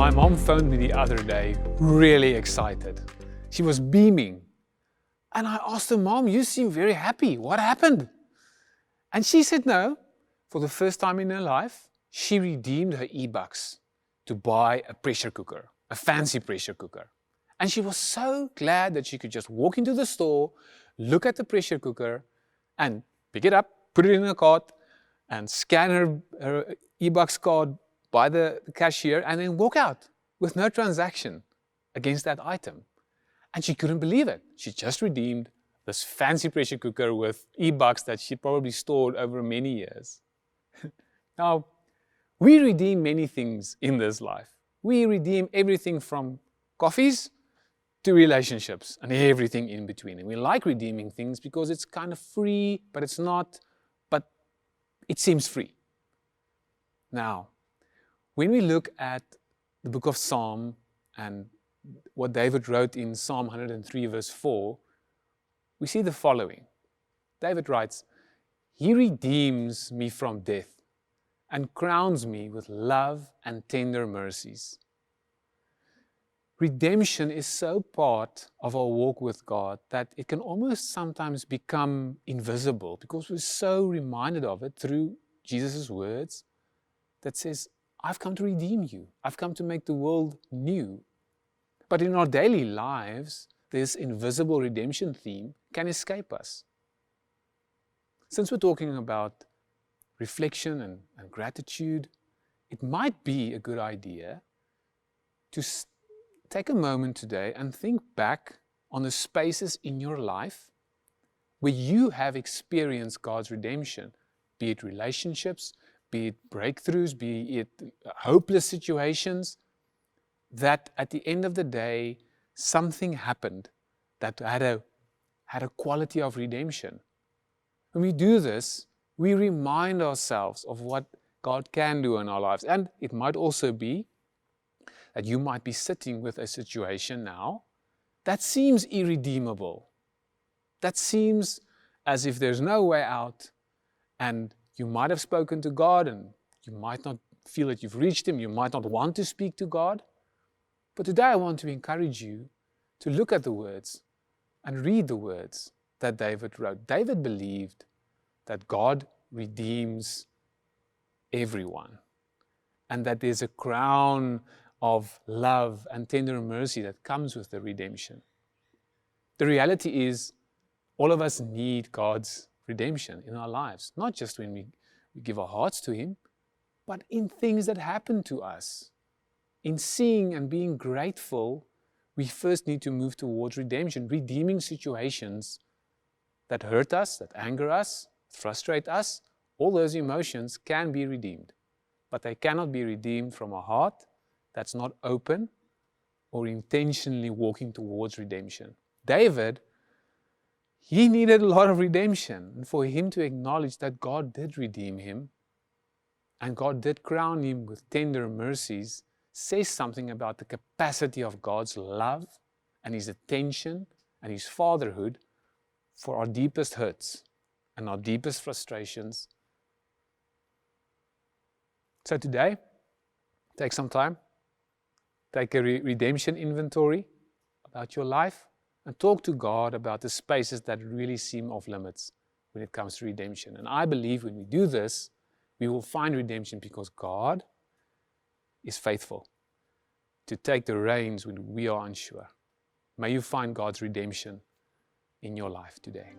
My mom phoned me the other day, really excited. She was beaming. And I asked her, Mom, you seem very happy. What happened? And she said no. For the first time in her life, she redeemed her e-bucks to buy a pressure cooker, a fancy pressure cooker. And she was so glad that she could just walk into the store, look at the pressure cooker, and pick it up, put it in her cart, and scan her e-bucks card by the cashier, and then walk out with no transaction against that item. And she couldn't believe it. She just redeemed this fancy pressure cooker with e-bucks that she probably stored over many years. Now, we redeem many things in this life. We redeem everything from coffees to relationships and everything in between. And we like redeeming things because it's kind of free, but it's not, but it seems free. Now, when we look at the book of Psalm and what David wrote in Psalm 103 verse 4, we see the following. David writes, He redeems me from death and crowns me with love and tender mercies. Redemption is so part of our walk with God that it can almost sometimes become invisible because we're so reminded of it through Jesus' words that says, I've come to redeem you. I've come to make the world new. But in our daily lives, this invisible redemption theme can escape us. Since we're talking about reflection and gratitude, it might be a good idea to take a moment today and think back on the spaces in your life where you have experienced God's redemption, be it relationships, be it breakthroughs, be it hopeless situations, that at the end of the day, something happened that had a quality of redemption. When we do this, we remind ourselves of what God can do in our lives. And it might also be that you might be sitting with a situation now that seems irredeemable. That seems as if there's no way out, and you might have spoken to God and you might not feel that you've reached Him. You might not want to speak to God. But today I want to encourage you to look at the words and read the words that David wrote. David believed that God redeems everyone and that there's a crown of love and tender mercy that comes with the redemption. The reality is all of us need God's redemption in our lives, not just when we give our hearts to Him, but in things that happen to us. In seeing and being grateful, we first need to move towards redemption, redeeming situations that hurt us, that anger us, frustrate us. All those emotions can be redeemed, but they cannot be redeemed from a heart that's not open or intentionally walking towards redemption. David, he needed a lot of redemption, and for him to acknowledge that God did redeem him and God did crown him with tender mercies says something about the capacity of God's love and His attention and His fatherhood for our deepest hurts and our deepest frustrations. So today, take some time, take a redemption inventory about your life and talk to God about the spaces that really seem off limits when it comes to redemption. And I believe when we do this, we will find redemption because God is faithful to take the reins when we are unsure. May you find God's redemption in your life today.